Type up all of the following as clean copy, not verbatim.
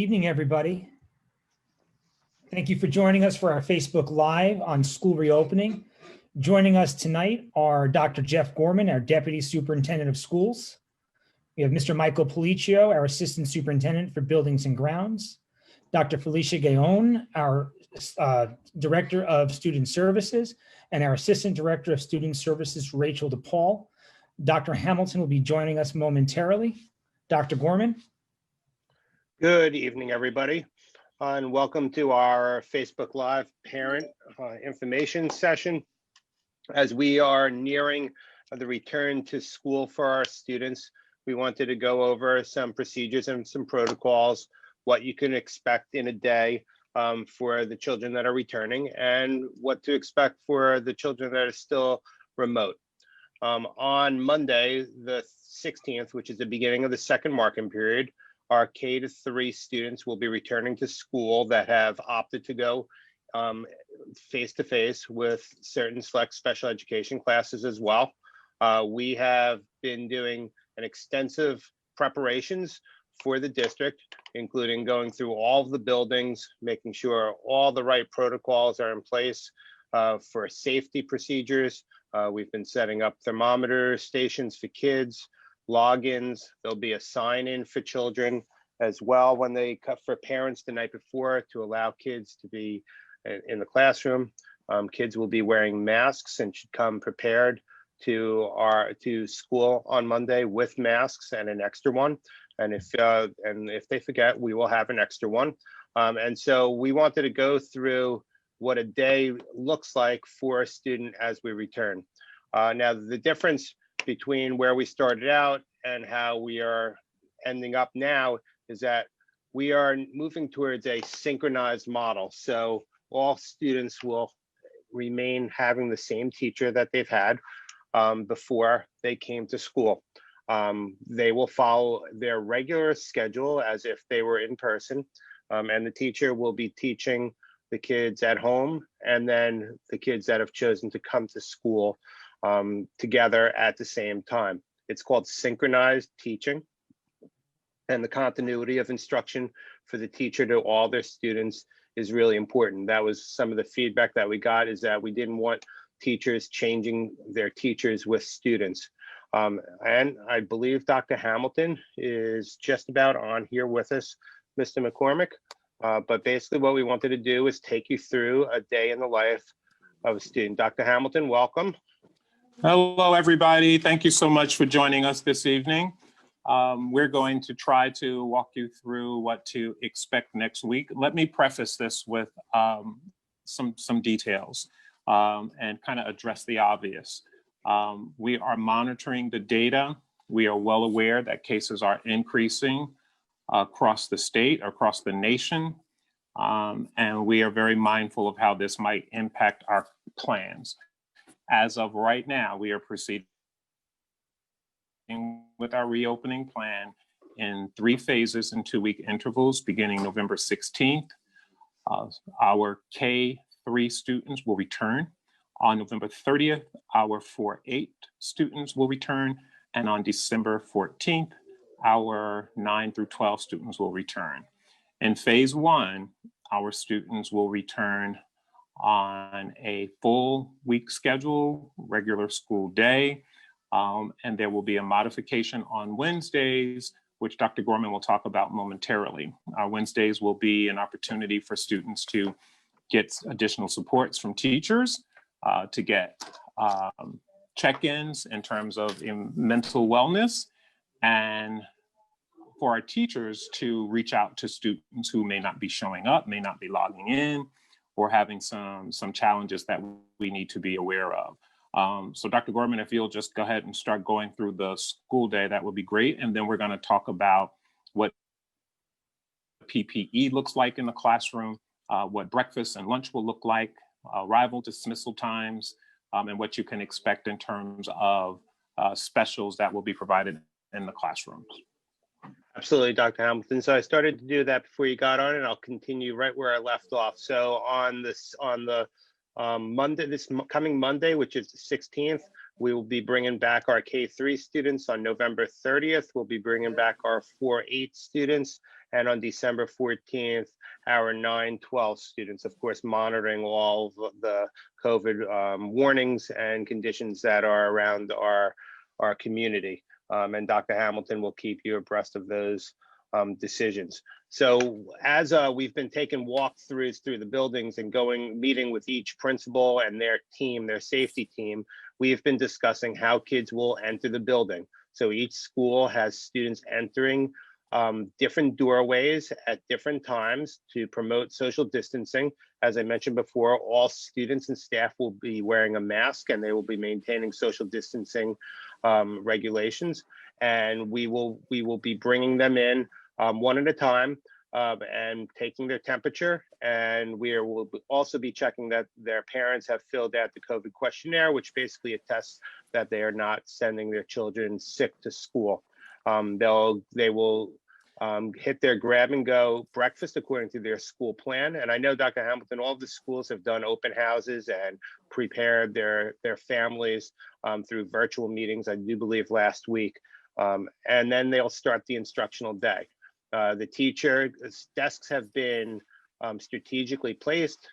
evening, everybody. Thank you for joining us for our Facebook Live on school reopening. Joining us tonight are Dr. Jeff Gorman, our Deputy Superintendent of Schools. We have Mr. Michael Policio, our Assistant Superintendent for Buildings and Grounds. Dr. Felicia Gaon, our Director of Student Services, and our Assistant Director of Student Services, Rachel DePaul. Dr. Hamilton will be joining us momentarily. Dr. Gorman. Good evening, everybody, and welcome to our Facebook Live parent information session. As we are nearing the return to school for our students, we wanted to go over some procedures and some protocols, what you can expect in a day for the children that are returning, and what to expect for the children that are still remote. On Monday, the 16th, which is the beginning of the second marking period, our K-3 students will be returning to school that have opted to go face-to-face with certain select special education classes as well. We have been doing an extensive preparations for the district, including going through all of the buildings, making sure all the right protocols are in place for safety procedures. We've been setting up thermometer stations for kids, logins. There'll be a sign-in for children as well when they cut for parents the night before to allow kids to be in the classroom. Kids will be wearing masks and should come prepared to school on Monday with masks and an extra one. And if they forget, we will have an extra one. And so we wanted to go through what a day looks like for a student as we return. Now, the difference between where we started out and how we are ending up now is that we are moving towards a synchronized model. So all students will remain having the same teacher that they've had before they came to school. They will follow their regular schedule as if they were in person, and the teacher will be teaching the kids at home and then the kids that have chosen to come to school together at the same time. It's called synchronized teaching, and the continuity of instruction for the teacher to all their students is really important. That was some of the feedback that we got, is that we didn't want teachers changing their teachers with students. And I believe Dr. Hamilton is just about on here with us, Mr. McCormick. But basically what we wanted to do is take you through a day in the life of a student. Dr. Hamilton, welcome. Hello, everybody. Thank you so much for joining us this evening. We're going to try to walk you through what to expect next week. Let me preface this with some details and kind of address the obvious. We are monitoring the data. We are well aware that cases are increasing across the state, across the nation, and we are very mindful of how this might impact our plans. As of right now, we are proceeding with our reopening plan in 3 phases in 2-week intervals beginning November 16th. Our K-3 students will return. On November 30th, our 4-8 students will return. And on December 14th, our 9 through 12 students will return. In phase 1, our students will return on a full week schedule, regular school day, and there will be a modification on Wednesdays, which Dr. Gorman will talk about momentarily. Our Wednesdays will be an opportunity for students to get additional supports from teachers, to get check-ins in terms of mental wellness, and for our teachers to reach out to students who may not be showing up, may not be logging in, or having some challenges that we need to be aware of. So Dr. Gorman, if you'll just go ahead and start going through the school day, that would be great. And then we're going to talk about what PPE looks like in the classroom, what breakfast and lunch will look like, arrival dismissal times, and what you can expect in terms of specials that will be provided in the classrooms. Absolutely, Dr. Hamilton. So I started to do that before you got on, and I'll continue right where I left off. So on the Monday, this coming Monday, which is the 16th, we will be bringing back our K-3 students. On November 30th, we'll be bringing back our 4-8 students. And on December 14th, our 9-12 students, of course, monitoring all of the COVID warnings and conditions that are around our community. And Dr. Hamilton will keep you abreast of those decisions. So as we've been taking walkthroughs through the buildings and meeting with each principal and their team, their safety team, we've been discussing how kids will enter the building. So each school has students entering different doorways at different times to promote social distancing. As I mentioned before, all students and staff will be wearing a mask and they will be maintaining social distancing regulations. And we will be bringing them in one at a time and taking their temperature. And will also be checking that their parents have filled out the COVID questionnaire, which basically attests that they are not sending their children sick to school. They will hit their grab and go breakfast according to their school plan. And I know, Dr. Hamilton, all of the schools have done open houses and prepared their families through virtual meetings, I do believe last week. And then they'll start the instructional day. The teacher desks have been strategically placed.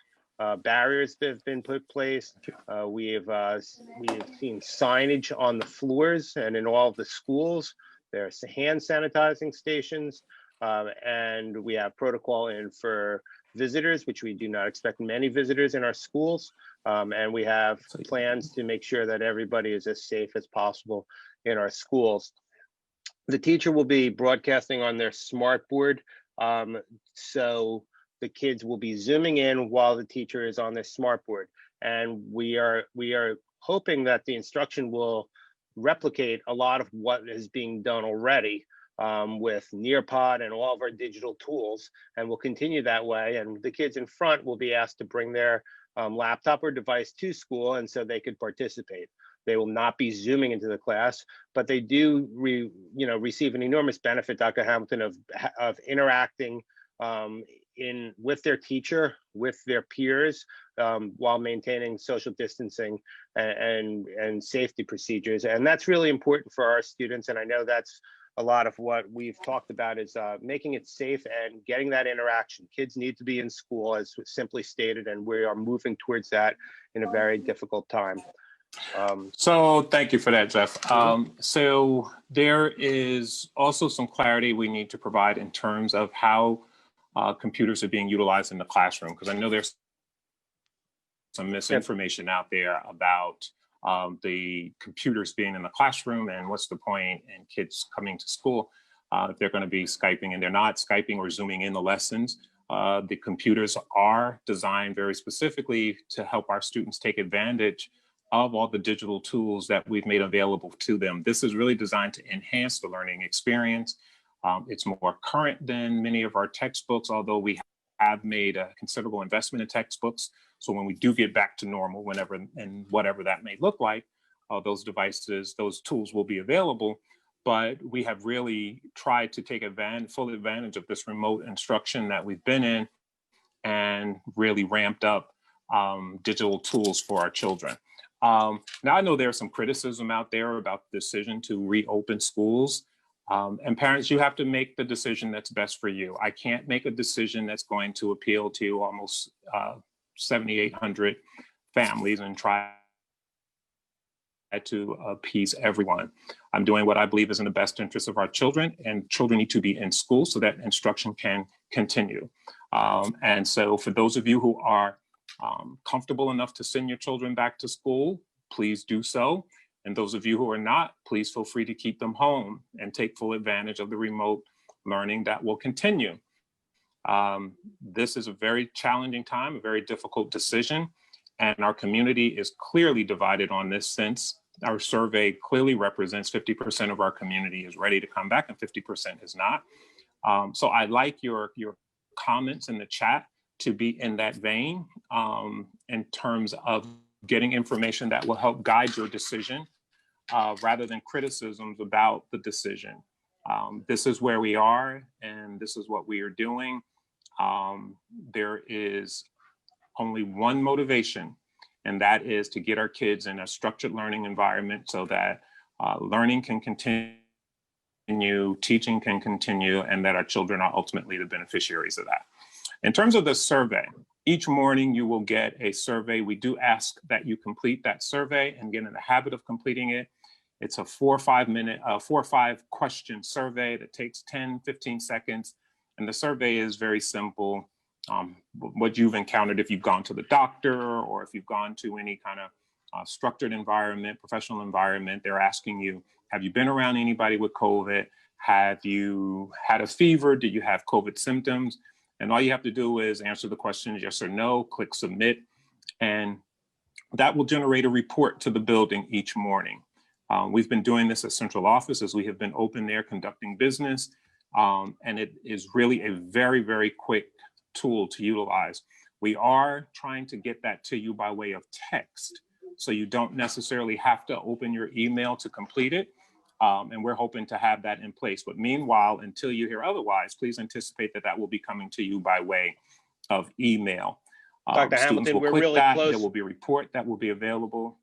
Barriers have been put place. We have seen signage on the floors and in all of the schools. There's hand sanitizing stations, and we have protocol in for visitors, which we do not expect many visitors in our schools. And we have plans to make sure that everybody is as safe as possible in our schools. The teacher will be broadcasting on their smart board. So the kids will be zooming in while the teacher is on their smart board. And we are hoping that the instruction will replicate a lot of what is being done already with Nearpod and all of our digital tools, and we'll continue that way. And the kids in front will be asked to bring their laptop or device to school, and so they could participate. They will not be zooming into the class, but they do receive an enormous benefit, Dr. Hamilton, of interacting with their teacher, with their peers, while maintaining social distancing and safety procedures. And that's really important for our students. And I know that's a lot of what we've talked about is making it safe and getting that interaction. Kids need to be in school, as simply stated, and we are moving towards that in a very difficult time. So thank you for that, Jeff. So there is also some clarity we need to provide in terms of how computers are being utilized in the classroom, because I know there's some misinformation out there about the computers being in the classroom and what's the point in kids coming to school if they're going to be Skyping and they're not Skyping or Zooming in the lessons. The computers are designed very specifically to help our students take advantage of all the digital tools that we've made available to them. This is really designed to enhance the learning experience. It's more current than many of our textbooks, although we have made a considerable investment in textbooks. So when we do get back to normal, whenever and whatever that may look like, those devices, those tools will be available. But we have really tried to take full advantage of this remote instruction that we've been in and really ramped up digital tools for our children. Now, I know there's some criticism out there about the decision to reopen schools. And parents, you have to make the decision that's best for you. I can't make a decision that's going to appeal to almost 7,800 families and try to appease everyone. I'm doing what I believe is in the best interest of our children, and children need to be in school so that instruction can continue. And so for those of you who are comfortable enough to send your children back to school, please do so. And those of you who are not, please feel free to keep them home and take full advantage of the remote learning that will continue. This is a very challenging time, a very difficult decision, and our community is clearly divided on this since our survey clearly represents 50% of our community is ready to come back and 50% is not. So I like your comments in the chat to be in that vein in terms of getting information that will help guide your decision rather than criticisms about the decision. This is where we are and this is what we are doing. There is only one motivation, and that is to get our kids in a structured learning environment so that learning can continue continue, teaching can continue, and that our children are ultimately the beneficiaries of that. In terms of the survey, each morning you will get a survey. We do ask that you complete that survey and get in the habit of completing it. It's a 4 or 5 question survey that takes 10, 15 seconds. And the survey is very simple. What you've encountered if you've gone to the doctor or if you've gone to any kind of structured environment, professional environment. They're asking you, have you been around anybody with COVID? Have you had a fever? Did you have COVID symptoms? And all you have to do is answer the question yes or no, click submit, and that will generate a report to the building each morning. We've been doing this at central office as we have been open there conducting business. And it is really a very, very quick tool to utilize. We are trying to get that to you by way of text, so you don't necessarily have to open your email to complete it. And we're hoping to have that in place. But meanwhile, until you hear otherwise, please anticipate that that will be coming to you by way of email. Dr. Hamilton, we're really close. There will be a report that will be available.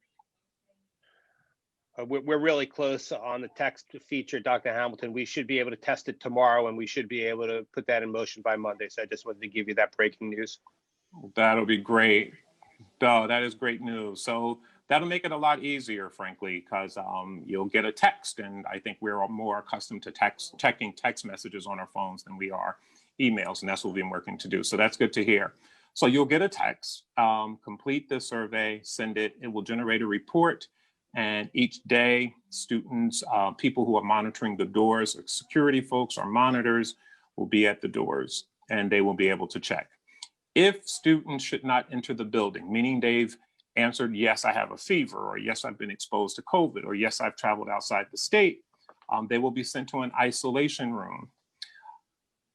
We're really close on the text feature, Dr. Hamilton. We should be able to test it tomorrow, and we should be able to put that in motion by Monday. So I just wanted to give you that breaking news. That'll be great. No, that is great news. So that'll make it a lot easier, frankly, because you'll get a text, and I think we're more accustomed to checking text messages on our phones than we are emails, and that's what we've been working to do. So that's good to hear. So you'll get a text, complete the survey, send it. It will generate a report. And each day, students, people who are monitoring the doors, security folks or monitors will be at the doors, and they will be able to check. If students should not enter the building, meaning they've answered, yes, I have a fever, or yes, I've been exposed to COVID, or yes, I've traveled outside the state, they will be sent to an isolation room.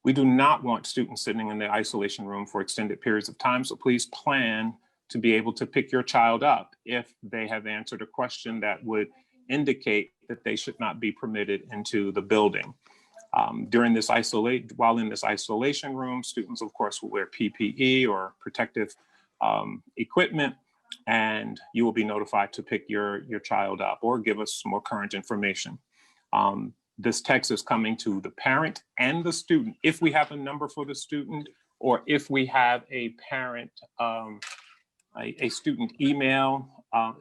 We do not want students sitting in the isolation room for extended periods of time, so please plan to be able to pick your child up if they have answered a question that would indicate that they should not be permitted into the building. While in this isolation room, students, of course, will wear PPE or protective equipment, and you will be notified to pick your child up or give us more current information. This text is coming to the parent and the student if we have a number for the student, or if we have a parent, a student email,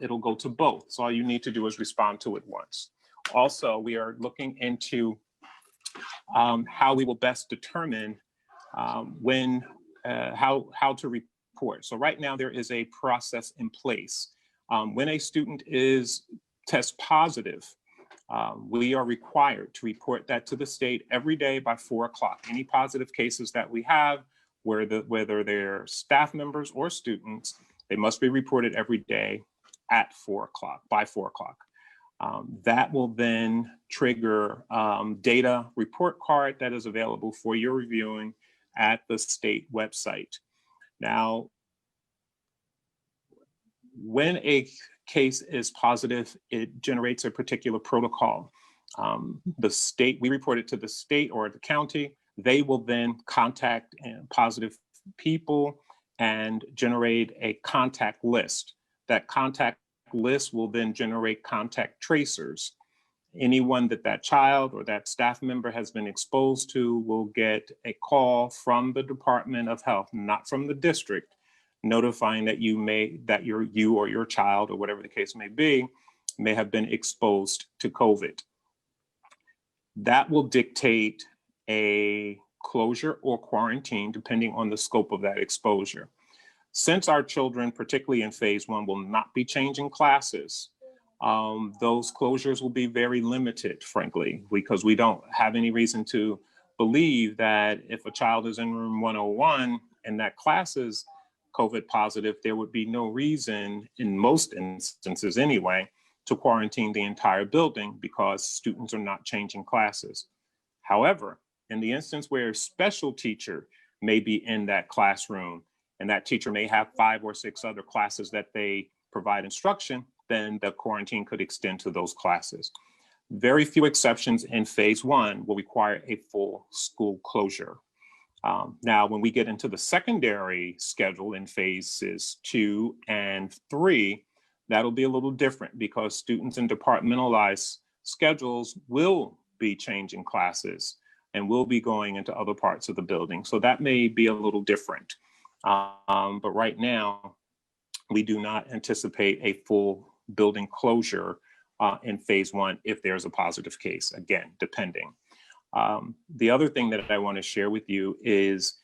it'll go to both. So all you need to do is respond to it once. Also, we are looking into how we will best determine how to report. So right now there is a process in place. When a student tests positive, we are required to report that to the state every day by 4 o'clock. Any positive cases that we have, whether they're staff members or students, they must be reported every day at 4 o'clock, by 4 o'clock. That will then trigger data report card that is available for your reviewing at the state website. Now, when a case is positive, it generates a particular protocol. We report it to the state or the county. They will then contact positive people and generate a contact list. That contact list will then generate contact tracers. Anyone that child or that staff member has been exposed to will get a call from the Department of Health, not from the district, notifying that you or your child, or whatever the case may be, may have been exposed to COVID. That will dictate a closure or quarantine, depending on the scope of that exposure. Since our children, particularly in phase 1, will not be changing classes, those closures will be very limited, frankly, because we don't have any reason to believe that if a child is in room 101 and that class is COVID positive, there would be no reason, in most instances anyway, to quarantine the entire building because students are not changing classes. However, in the instance where a special teacher may be in that classroom and that teacher may have 5 or 6 other classes that they provide instruction, then the quarantine could extend to those classes. Very few exceptions in phase 1 will require a full school closure. Now, when we get into the secondary schedule in phases 2 and 3, that'll be a little different because students in departmentalized schedules will be changing classes and will be going into other parts of the building. So that may be a little different. But right now, we do not anticipate a full building closure in phase 1 if there's a positive case, again, depending. The other thing that I want to share with you is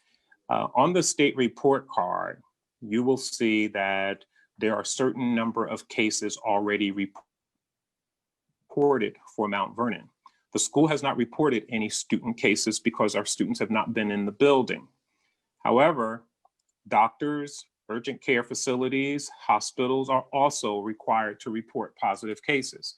on the state report card, you will see that there are a certain number of cases already reported for Mount Vernon. The school has not reported any student cases because our students have not been in the building. However, doctors, urgent care facilities, hospitals are also required to report positive cases.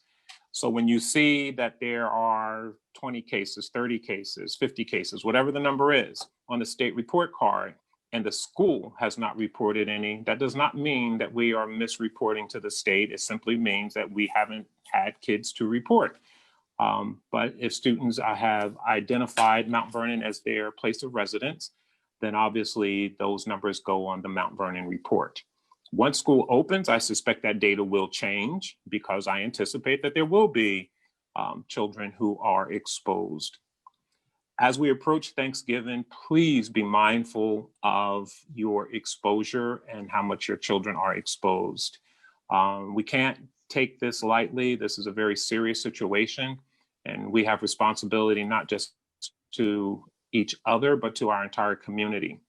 So when you see that there are 20 cases, 30 cases, 50 cases, whatever the number is on the state report card, and the school has not reported any, that does not mean that we are misreporting to the state. It simply means that we haven't had kids to report. But if students have identified Mount Vernon as their place of residence, then obviously those numbers go on the Mount Vernon report. Once school opens, I suspect that data will change because I anticipate that there will be children who are exposed. As we approach Thanksgiving, please be mindful of your exposure and how much your children are exposed. We can't take this lightly. This is a very serious situation, and we have responsibility not just to each other, but to our entire community.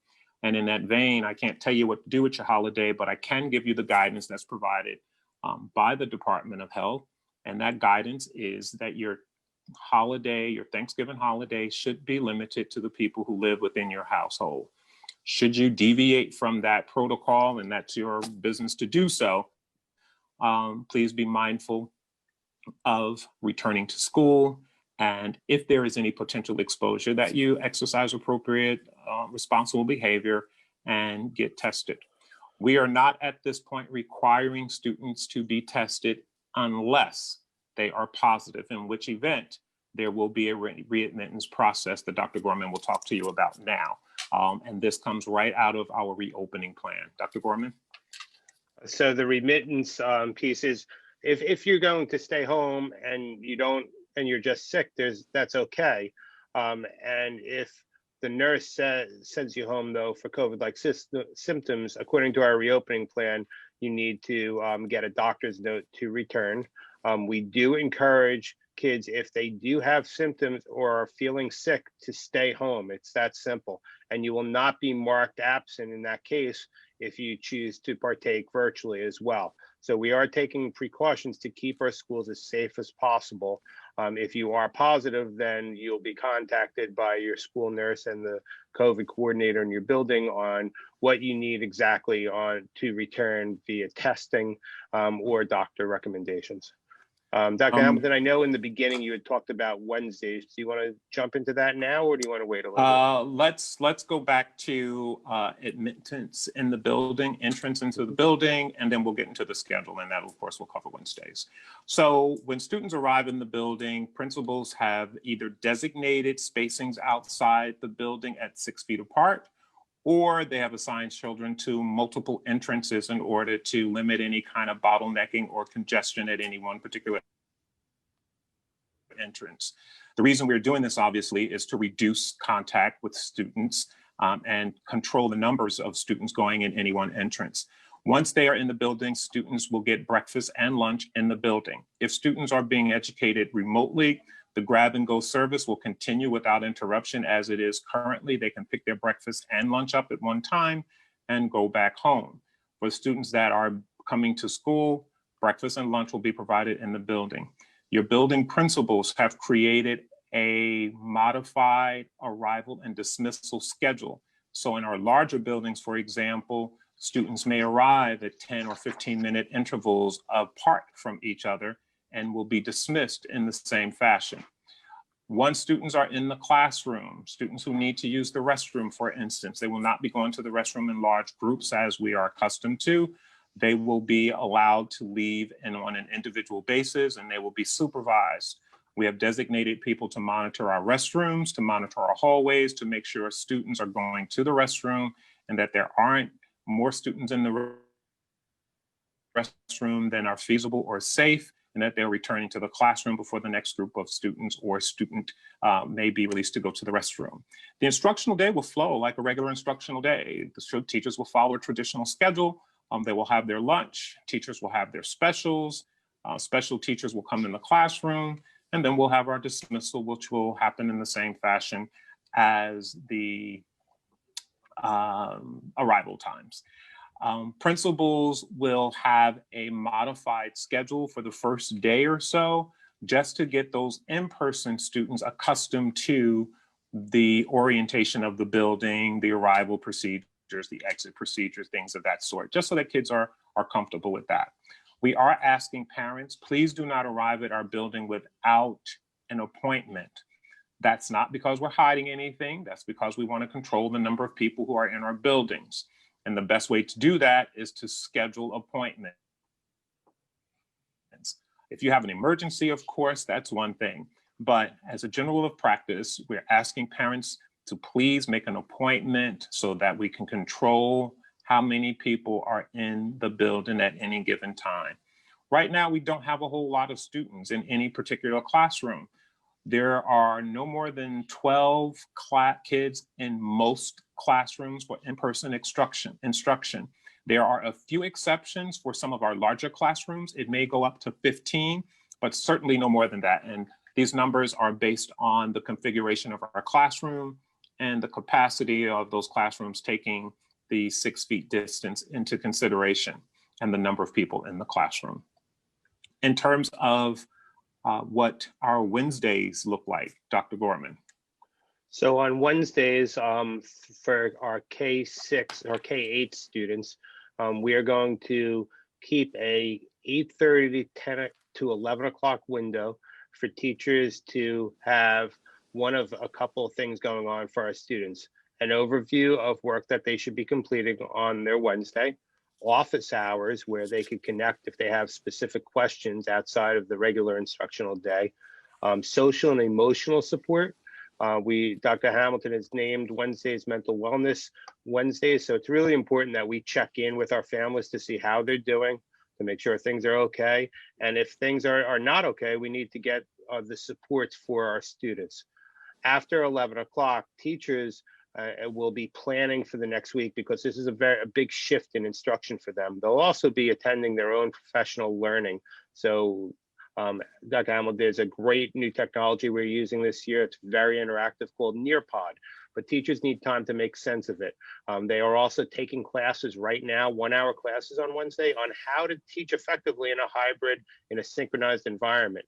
And in that vein, I can't tell you what to do with your holiday, but I can give you the guidance that's provided by the Department of Health. And that guidance is that your holiday, your Thanksgiving holiday, should be limited to the people who live within your household. Should you deviate from that protocol, and that's your business to do so, please be mindful of returning to school. And if there is any potential exposure, that you exercise appropriate, responsible behavior and get tested. We are not at this point requiring students to be tested unless they are positive, in which event there will be a readmittance process that Dr. Gorman will talk to you about now. And this comes right out of our reopening plan. Dr. Gorman? So the remittance piece is, if you're going to stay home and you don't, and you're just sick, that's okay. And if the nurse sends you home though for COVID-like symptoms, according to our reopening plan, you need to get a doctor's note to return. We do encourage kids, if they do have symptoms or are feeling sick, to stay home. It's that simple. And you will not be marked absent in that case if you choose to partake virtually as well. So we are taking precautions to keep our schools as safe as possible. If you are positive, then you'll be contacted by your school nurse and the COVID coordinator in your building on what you need exactly to return via testing or doctor recommendations. Dr. Hamilton, I know in the beginning you had talked about Wednesdays. Do you want to jump into that now, or do you want to wait a little bit? Let's go back to admittance in the building, entrance into the building, and then we'll get into the schedule, and that, of course, will cover Wednesdays. So when students arrive in the building, principals have either designated spacings outside the building at 6 feet apart, or they have assigned children to multiple entrances in order to limit any kind of bottlenecking or congestion at any one particular entrance. The reason we're doing this, obviously, is to reduce contact with students and control the numbers of students going in any one entrance. Once they are in the building, students will get breakfast and lunch in the building. If students are being educated remotely, the grab and go service will continue without interruption as it is currently. They can pick their breakfast and lunch up at one time and go back home. For students that are coming to school, breakfast and lunch will be provided in the building. Your building principals have created a modified arrival and dismissal schedule. So in our larger buildings, for example, students may arrive at 10 or 15-minute intervals apart from each other and will be dismissed in the same fashion. Once students are in the classroom, students who need to use the restroom, for instance, they will not be going to the restroom in large groups as we are accustomed to. They will be allowed to leave on an individual basis, and they will be supervised. We have designated people to monitor our restrooms, to monitor our hallways, to make sure students are going to the restroom and that there aren't more students in the restroom than are feasible or safe, and that they're returning to the classroom before the next group of students or student may be released to go to the restroom. The instructional day will flow like a regular instructional day. The teachers will follow a traditional schedule. They will have their lunch. Teachers will have their specials. Special teachers will come in the classroom, and then we'll have our dismissal, which will happen in the same fashion as the arrival times. Principals will have a modified schedule for the first day or so, just to get those in-person students accustomed to the orientation of the building, the arrival procedures, the exit procedures, things of that sort, just so that kids are comfortable with that. We are asking parents, please do not arrive at our building without an appointment. That's not because we're hiding anything. That's because we want to control the number of people who are in our buildings. And the best way to do that is to schedule appointments. If you have an emergency, of course, that's one thing. But as a general rule of practice, we're asking parents to please make an appointment so that we can control how many people are in the building at any given time. Right now, we don't have a whole lot of students in any particular classroom. There are no more than 12 kids in most classrooms for in-person instruction. There are a few exceptions for some of our larger classrooms. It may go up to 15, but certainly no more than that. And these numbers are based on the configuration of our classroom and the capacity of those classrooms taking the 6 feet distance into consideration and the number of people in the classroom. In terms of what our Wednesdays look like, Dr. Gorman. So on Wednesdays, for our K6 or K8 students, we are going to keep a 8:30 to 10 to 11 o'clock window for teachers to have one of a couple of things going on for our students. An overview of work that they should be completing on their Wednesday, office hours where they could connect if they have specific questions outside of the regular instructional day, social and emotional support. Dr. Hamilton has named Wednesdays Mental Wellness Wednesdays, so it's really important that we check in with our families to see how they're doing, to make sure things are okay. And if things are not okay, we need to get the supports for our students. After 11 o'clock, teachers will be planning for the next week because this is a big shift in instruction for them. They'll also be attending their own professional learning. So Dr. Hamilton, there's a great new technology we're using this year. It's very interactive called Nearpod, but teachers need time to make sense of it. They are also taking classes right now, 1-hour classes on Wednesday on how to teach effectively in a hybrid, in a synchronized environment.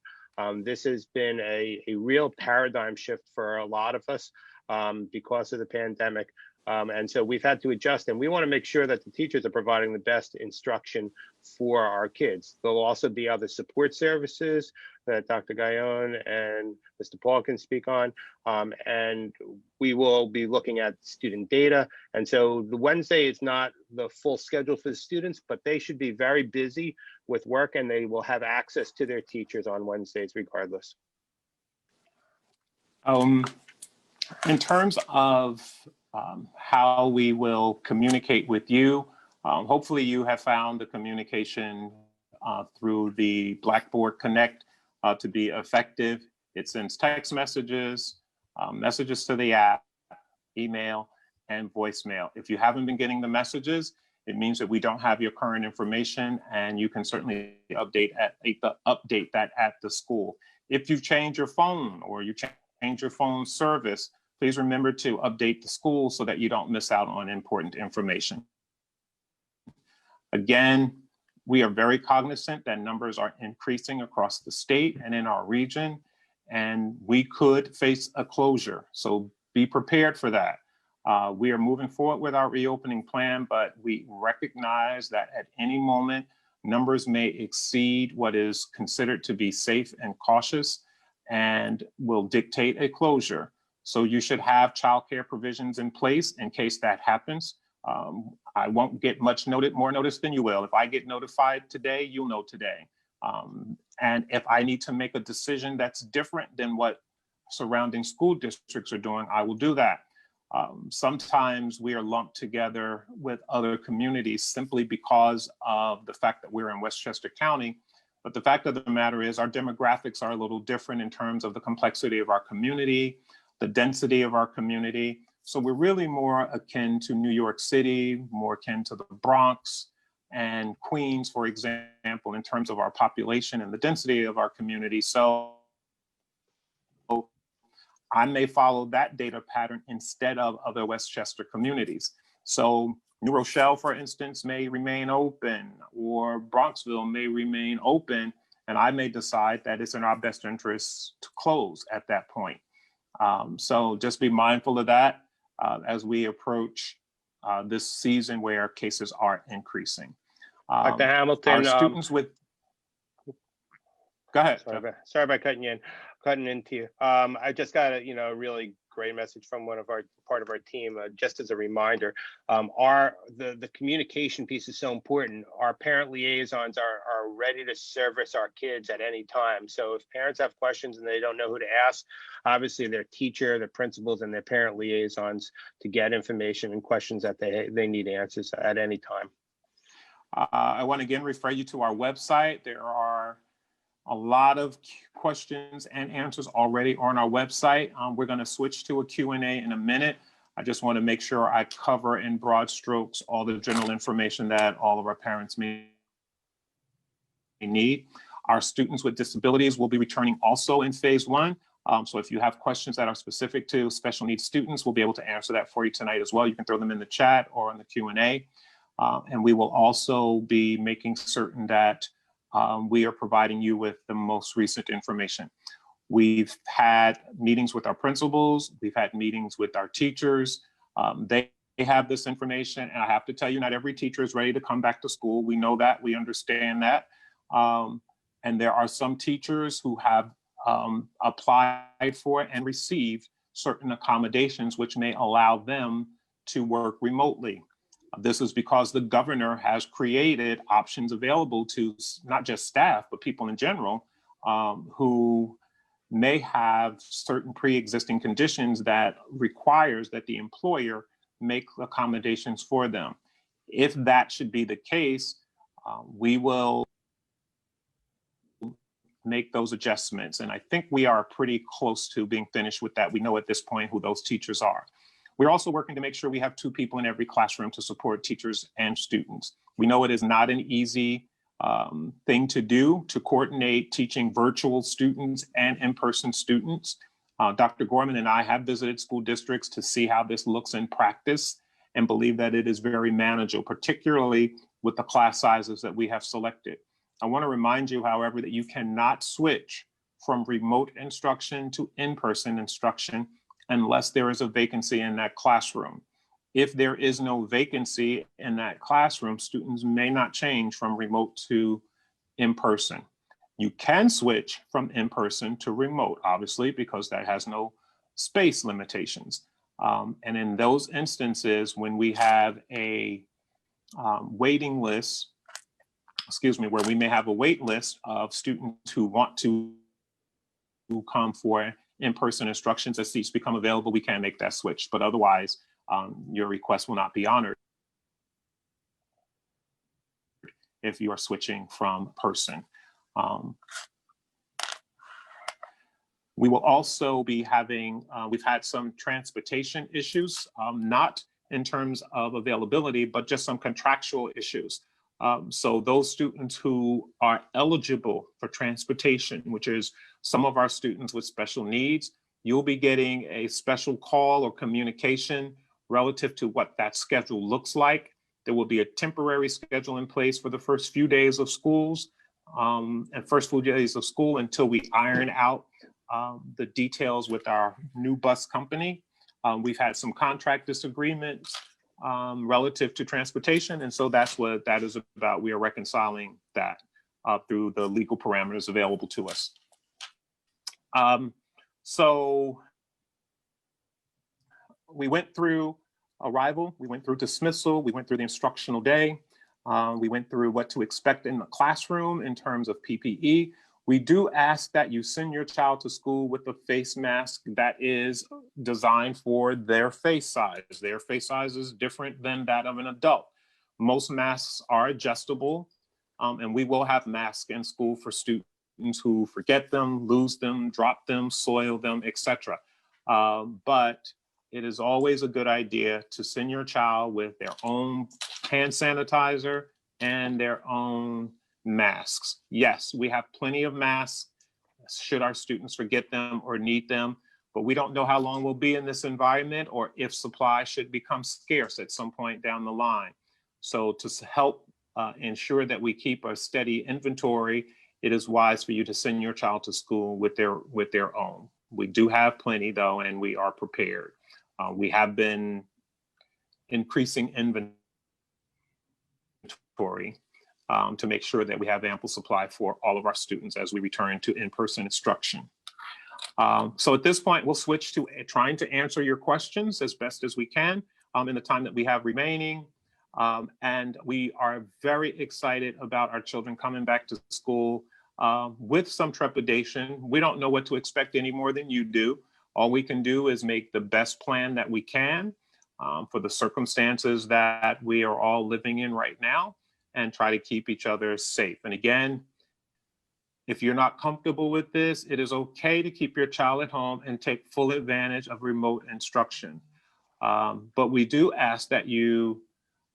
This has been a real paradigm shift for a lot of us because of the pandemic. And so we've had to adjust, and we want to make sure that the teachers are providing the best instruction for our kids. There'll also be other support services that Dr. Gayon and Mr. Paul can speak on. And we will be looking at student data. And so the Wednesday is not the full schedule for the students, but they should be very busy with work, and they will have access to their teachers on Wednesdays regardless. In terms of how we will communicate with you, hopefully you have found the communication through the Blackboard Connect to be effective. It sends text messages, messages to the app, email, and voicemail. If you haven't been getting the messages, it means that we don't have your current information, and you can certainly update that at the school. If you've changed your phone or you change your phone service, please remember to update the school so that you don't miss out on important information. Again, we are very cognizant that numbers are increasing across the state and in our region, and we could face a closure. So be prepared for that. We are moving forward with our reopening plan, but we recognize that at any moment, numbers may exceed what is considered to be safe and cautious and will dictate a closure. So you should have childcare provisions in place in case that happens. I won't get more notice than you will. If I get notified today, you'll know today. And if I need to make a decision that's different than what surrounding school districts are doing, I will do that. Sometimes we are lumped together with other communities simply because of the fact that we're in Westchester County. But the fact of the matter is our demographics are a little different in terms of the complexity of our community, the density of our community. So we're really more akin to New York City, more akin to the Bronx and Queens, for example, in terms of our population and the density of our community. So I may follow that data pattern instead of other Westchester communities. So New Rochelle, for instance, may remain open, or Bronxville may remain open, and I may decide that it's in our best interest to close at that point. So just be mindful of that as we approach this season where cases are increasing. Dr. Hamilton, our students with, go ahead. Sorry about cutting into you. I just got a really great message from part of our team. Just as a reminder, the communication piece is so important. Our parent liaisons are ready to service our kids at any time. So if parents have questions and they don't know who to ask, obviously their teacher, their principals, and their parent liaisons to get information and questions that they need answers at any time. I want to again refer you to our website. There are a lot of questions and answers already on our website. We're going to switch to a Q&A in a minute. I just want to make sure I cover in broad strokes all the general information that all of our parents may need. Our students with disabilities will be returning also in phase 1. So if you have questions that are specific to special needs students, we'll be able to answer that for you tonight as well. You can throw them in the chat or in the Q&A. And we will also be making certain that we are providing you with the most recent information. We've had meetings with our principals. We've had meetings with our teachers. They have this information. And I have to tell you, not every teacher is ready to come back to school. We know that. We understand that. And there are some teachers who have applied for and received certain accommodations which may allow them to work remotely. This is because the governor has created options available to not just staff, but people in general who may have certain pre-existing conditions that requires that the employer make accommodations for them. If that should be the case, we will make those adjustments. And I think we are pretty close to being finished with that. We know at this point who those teachers are. We're also working to make sure we have 2 people in every classroom to support teachers and students. We know it is not an easy thing to do, to coordinate teaching virtual students and in-person students. Dr. Gorman and I have visited school districts to see how this looks in practice and believe that it is very manageable, particularly with the class sizes that we have selected. I want to remind you, however, that you cannot switch from remote instruction to in-person instruction unless there is a vacancy in that classroom. If there is no vacancy in that classroom, students may not change from remote to in-person. You can switch from in-person to remote, obviously, because that has no space limitations. And in those instances, when we have a waiting list, where we may have a wait list of students who want to come for in-person instructions, as seats become available, we can make that switch. But otherwise, your request will not be honored if you are switching from person. We will also be having, we've had some transportation issues, not in terms of availability, but just some contractual issues. So those students who are eligible for transportation, which is some of our students with special needs, you'll be getting a special call or communication relative to what that schedule looks like. There will be a temporary schedule in place for the first few days of schools and first few days of school until we iron out the details with our new bus company. We've had some contract disagreements relative to transportation. And so that's what that is about. We are reconciling that through the legal parameters available to us. So we went through arrival, we went through dismissal, we went through the instructional day, we went through what to expect in the classroom in terms of PPE. We do ask that you send your child to school with a face mask that is designed for their face size. Their face size is different than that of an adult. Most masks are adjustable. And we will have masks in school for students who forget them, lose them, drop them, soil them, etc. But it is always a good idea to send your child with their own hand sanitizer and their own masks. Yes, we have plenty of masks should our students forget them or need them, but we don't know how long we'll be in this environment or if supply should become scarce at some point down the line. So to help ensure that we keep a steady inventory, it is wise for you to send your child to school with their own. We do have plenty though, and we are prepared. We have been increasing inventory to make sure that we have ample supply for all of our students as we return to in-person instruction. So at this point, we'll switch to trying to answer your questions as best as we can in the time that we have remaining. And we are very excited about our children coming back to school with some trepidation. We don't know what to expect any more than you do. All we can do is make the best plan that we can for the circumstances that we are all living in right now and try to keep each other safe. And again, if you're not comfortable with this, it is okay to keep your child at home and take full advantage of remote instruction. But we do ask that you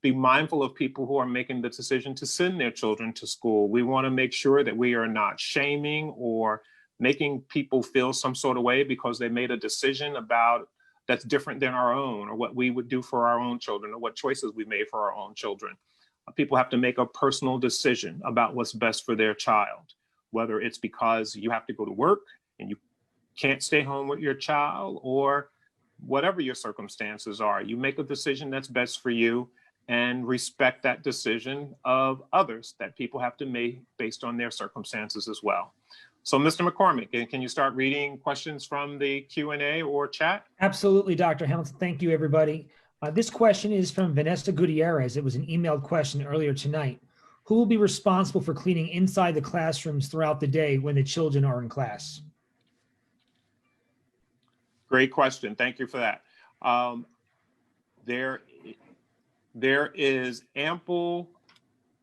be mindful of people who are making the decision to send their children to school. We want to make sure that we are not shaming or making people feel some sort of way because they made a decision about that's different than our own, or what we would do for our own children, or what choices we made for our own children. People have to make a personal decision about what's best for their child, whether it's because you have to go to work and you can't stay home with your child, or whatever your circumstances are. You make a decision that's best for you and respect that decision of others that people have to make based on their circumstances as well. So Mr. McCormick, can you start reading questions from the Q&A or chat? Absolutely, Dr. Hamilton. Thank you, everybody. This question is from Vanessa Gutierrez. It was an emailed question earlier tonight. Who will be responsible for cleaning inside the classrooms throughout the day when the children are in class? Great question. Thank you for that. There is ample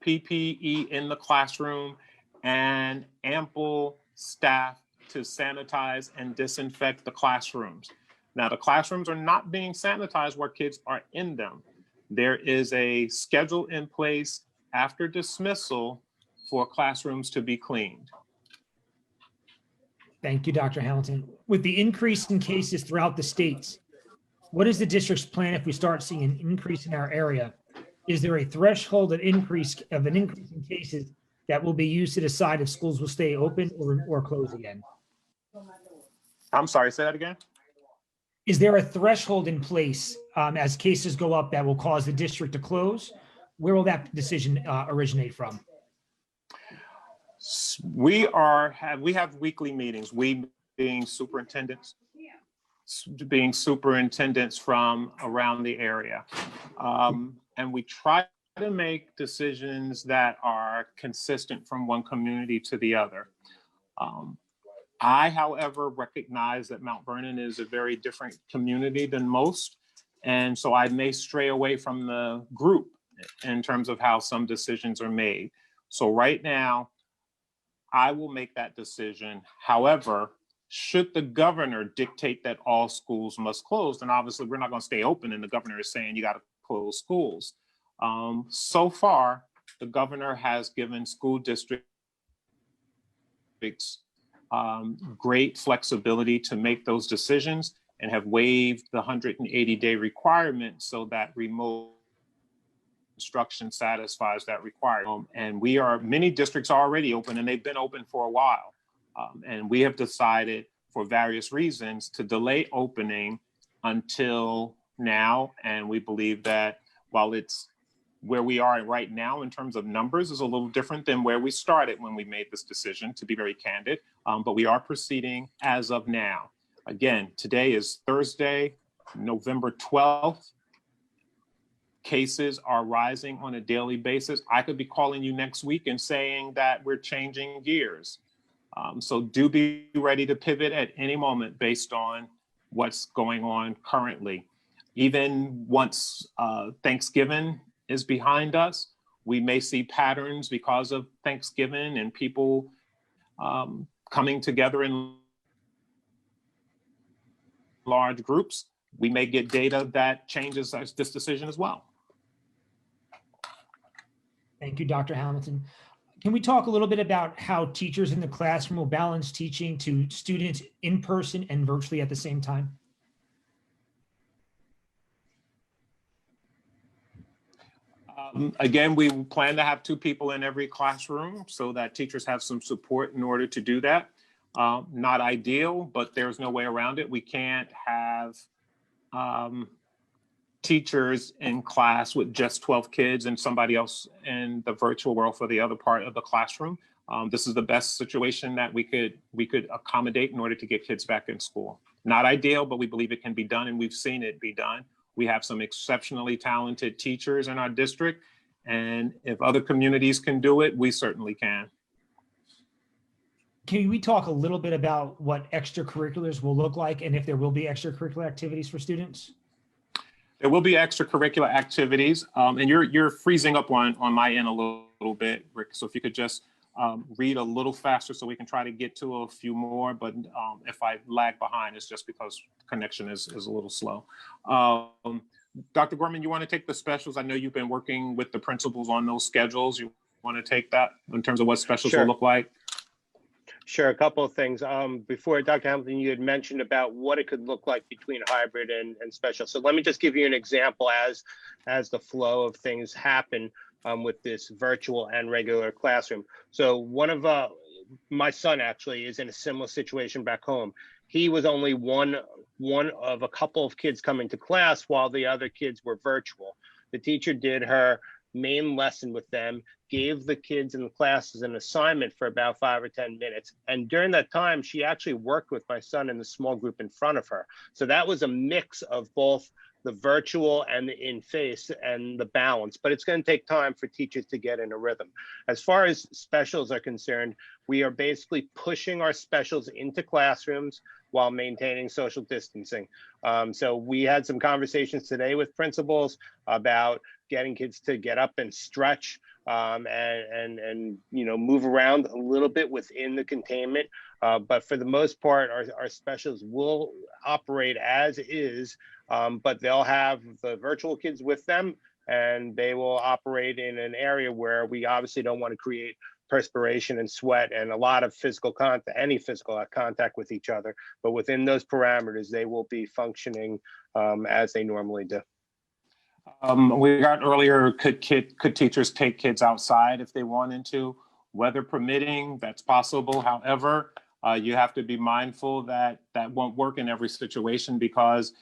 PPE in the classroom and ample staff to sanitize and disinfect the classrooms. Now, the classrooms are not being sanitized where kids are in them. There is a schedule in place after dismissal for classrooms to be cleaned. Thank you, Dr. Hamilton. With the increase in cases throughout the states, what is the district's plan if we start seeing an increase in our area? Is there a threshold of an increase in cases that will be used to decide if schools will stay open or close again? I'm sorry, say that again? Is there a threshold in place as cases go up that will cause the district to close? Where will that decision originate from? We have weekly meetings, we being superintendents from around the area. And we try to make decisions that are consistent from one community to the other. I, however, recognize that Mount Vernon is a very different community than most. And so I may stray away from the group in terms of how some decisions are made. So right now, I will make that decision. However, should the governor dictate that all schools must close, then obviously we're not going to stay open and the governor is saying you got to close schools. So far, the governor has given school districts great flexibility to make those decisions and have waived the 180-day requirement so that remote instruction satisfies that requirement. And many districts are already open and they've been open for a while. And we have decided for various reasons to delay opening until now. And we believe that while it's where we are right now in terms of numbers is a little different than where we started when we made this decision, to be very candid, but we are proceeding as of now. Again, today is Thursday, November 12th. Cases are rising on a daily basis. I could be calling you next week and saying that we're changing gears. So do be ready to pivot at any moment based on what's going on currently. Even once Thanksgiving is behind us, We may see patterns because of Thanksgiving and people coming together in large groups. We may get data that changes this decision as well. Thank you, Dr. Hamilton. Can we talk a little bit about how teachers in the classroom will balance teaching to students in person and virtually at the same time? Again, we plan to have 2 people in every classroom so that teachers have some support in order to do that. Not ideal, but there's no way around it. We can't have teachers in class with just 12 kids and somebody else in the virtual world for the other part of the classroom. This is the best situation that we could accommodate in order to get kids back in school. Not ideal, but we believe it can be done, and we've seen it be done. We have some exceptionally talented teachers in our district, and if other communities can do it, we certainly can. Can we talk a little bit about what extracurriculars will look like and if there will be extracurricular activities for students? There will be extracurricular activities, and you're freezing up on my end a little bit, Rick. So if you could just read a little faster so we can try to get to a few more. But if I lag behind, it's just because connection is a little slow. Dr. Gorman, you want to take the specials? I know you've been working with the principals on those schedules. You want to take that in terms of what specials Sure. will look like? Sure, a couple of things. Before, Dr. Hamilton, you had mentioned about what it could look like between hybrid and special. So let me just give you an example as the flow of things happen with this virtual and regular classroom. So one of my son actually is in a similar situation back home. He was only one of a couple of kids coming to class while the other kids were virtual. The teacher did her main lesson with them, gave the kids in the classes an assignment for about 5 or 10 minutes. And during that time, she actually worked with my son in the small group in front of her. So that was a mix of both the virtual and the in-face and the balance, but it's going to take time for teachers to get in a rhythm. As far as specials are concerned, we are basically pushing our specials into classrooms while maintaining social distancing. So we had some conversations today with principals about getting kids to get up and stretch and move around a little bit within the containment. But for the most part, our specials will operate as is, but they'll have the virtual kids with them, and they will operate in an area where we obviously don't want to create perspiration and sweat and a lot of physical contact, any physical contact with each other. But within those parameters, they will be functioning as they normally do. We got earlier, could teachers take kids outside if they wanted to? Weather permitting, that's possible. However, you have to be mindful that that won't work in every situation because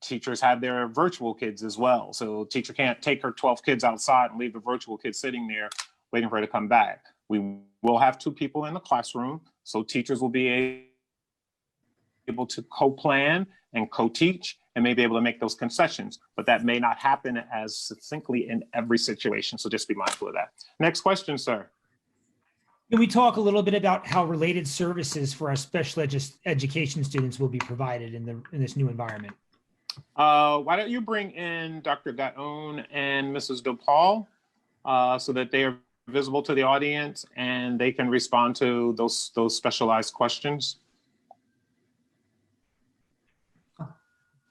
teachers have their virtual kids as well. So teacher can't take her 12 kids outside and leave the virtual kids sitting there waiting for her to come back. We will have 2 people in the classroom, so teachers will be able to co-plan and co-teach and may be able to make those concessions, but that may not happen as succinctly in every situation. So just be mindful of that. Next question, sir. Can we talk a little bit about how related services for our special education students will be provided in this new environment? Why don't you bring in Dr. Gaon and Mrs. DePaul so that they are visible to the audience and they can respond to those specialized questions.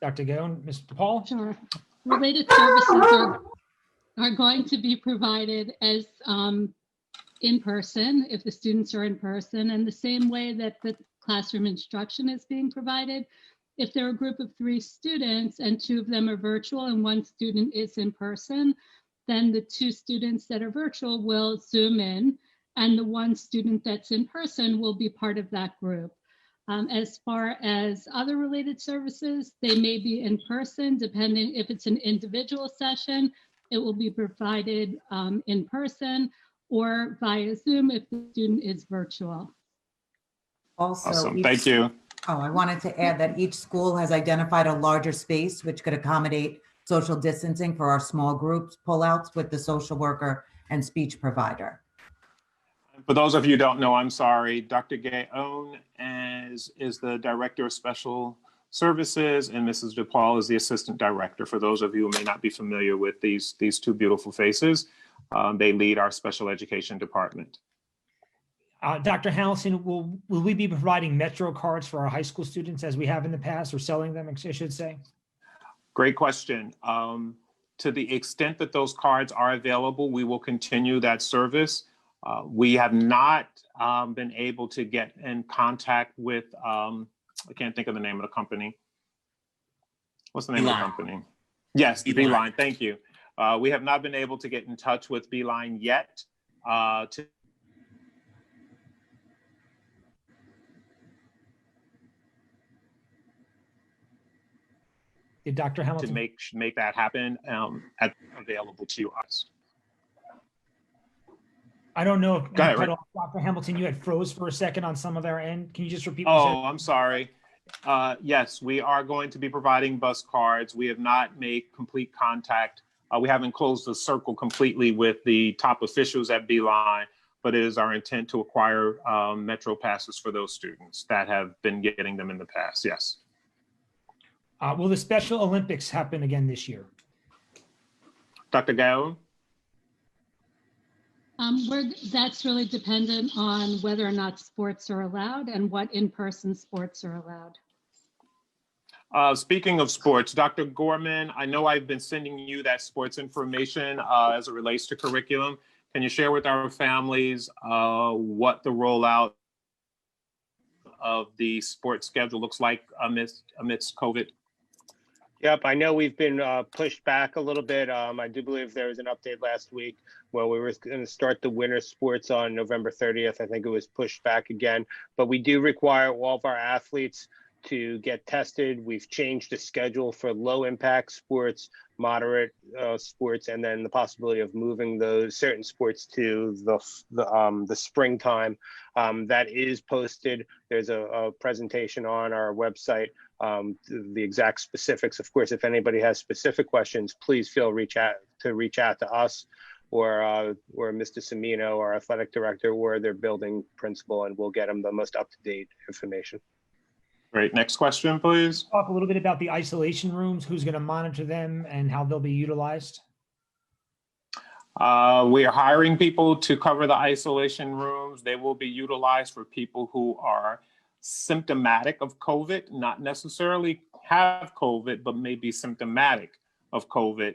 Dr. Gaon, Mr. DePaul? Sure. Related services are going to be provided as in person, if the students are in person, and the same way that the classroom instruction is being provided. If there are a group of 3 students and 2 of them are virtual and 1 student is in person, then the 2 students that are virtual will Zoom in, and the 1 student that's in person will be part of that group. As far as other related services, they may be in person, depending if it's an individual session, it will be provided in person or via Zoom if the student is virtual. Also, Awesome, thank you. I wanted to add that each school has identified a larger space which could accommodate social distancing for our small groups pullouts with the social worker and speech provider. For those of you who don't know, I'm sorry, Dr. Gaon is the Director of Special Services, and Mrs. DePaul is the Assistant Director. For those of you who may not be familiar with these two beautiful faces, they lead our Special Education Department. Dr. Hamilton, will we be providing Metro cards for our high school students as we have in the past, or selling them, I should say? Great question. To the extent that those cards are available, we will continue that service. We have not been able to get in contact with, I can't think of the name of the company. What's the name of the company? Yes, Beeline, thank you. We have not been able to get in touch with Beeline yet. Did Dr. Hamilton? To make that happen available to us. I don't know if Go ahead, cut off, Dr. Hamilton, you had froze for a second on some of our end. Can you just repeat what you said? Oh, I'm sorry. Yes, we are going to be providing bus cards. We have not made complete contact. We haven't closed the circle completely with the top officials at Beeline, but it is our intent to acquire Metro passes for those students that have been getting them in the past, yes. Will the Special Olympics happen again this year? Dr. Gao? That's really dependent on whether or not sports are allowed and what in-person sports are allowed. Speaking of sports, Dr. Gorman, I know I've been sending you that sports information as it relates to curriculum. Can you share with our families what the rollout of the sports schedule looks like amidst COVID? Yep, I know we've been pushed back a little bit. I do believe there was an update last week where we were going to start the winter sports on November 30th. I think it was pushed back again, but we do require all of our athletes to get tested. We've changed the schedule for low impact sports, moderate sports, and then the possibility of moving those certain sports to the springtime. That is posted. There's a presentation on our website. The exact specifics. Of course, if anybody has specific questions, please feel reach out to us or Mr. Semino, our athletic director, or their building principal, and we'll get them the most up-to-date information. Great. Next question, please. Talk a little bit about the isolation rooms, who's going to monitor them and how they'll be utilized. We are hiring people to cover the isolation rooms. They will be utilized for people who are symptomatic of COVID, not necessarily have COVID, but may be symptomatic of COVID.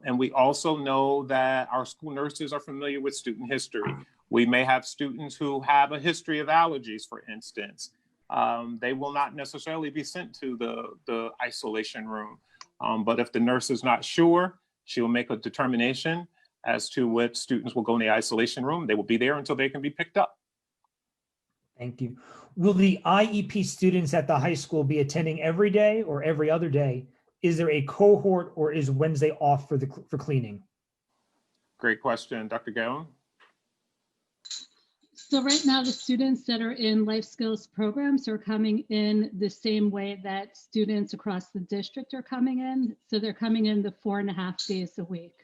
And we also know that our school nurses are familiar with student history. We may have students who have a history of allergies, for instance. They will not necessarily be sent to the isolation room. But if the nurse is not sure, she will make a determination as to what students will go in the isolation room. They will be there until they can be picked up. Thank you. Will the IEP students at the high school be attending every day or every other day? Is there a cohort, or is Wednesday off for cleaning? Great question. Dr. Gowan? So right now, the students that are in life skills programs are coming in the same way that students across the district are coming in. So they're coming in the 4.5 days a week.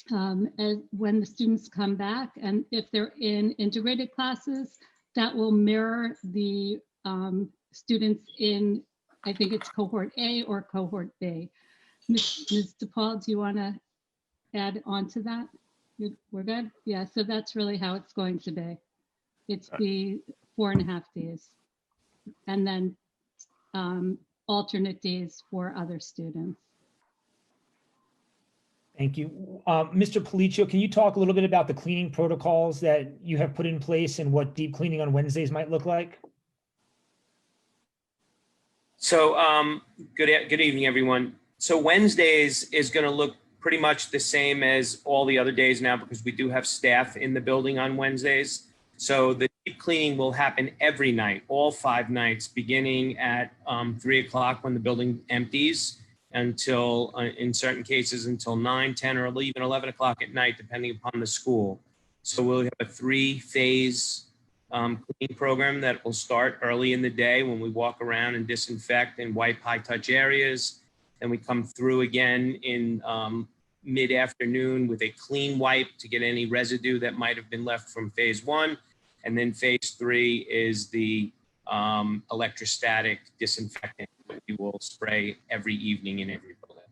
And when the students come back, and if they're in integrated classes, that will mirror the students in, I think it's cohort A or cohort B. Ms. DePaul, do you want to add on to that? We're good? Yeah, so that's really how it's going to be. It's the 4.5 days. And then alternate days for other students. Thank you. Mr. Policio, can you talk a little bit about the cleaning protocols that you have put in place and what deep cleaning on Wednesdays might look like? So good evening, everyone. So Wednesdays is going to look pretty much the same as all the other days now, because we do have staff in the building on Wednesdays. So the deep cleaning will happen every night, all 5 nights, beginning at 3 o'clock when the building empties, until, in certain cases, until 9, 10, or even 11 o'clock at night, depending upon the school. So we'll have a 3-phase cleaning program that will start early in the day when we walk around and disinfect and wipe high-touch areas. Then we come through again in mid-afternoon with a clean wipe to get any residue that might have been left from phase 1. And then phase 3 is the electrostatic disinfectant that we will spray every evening in every building.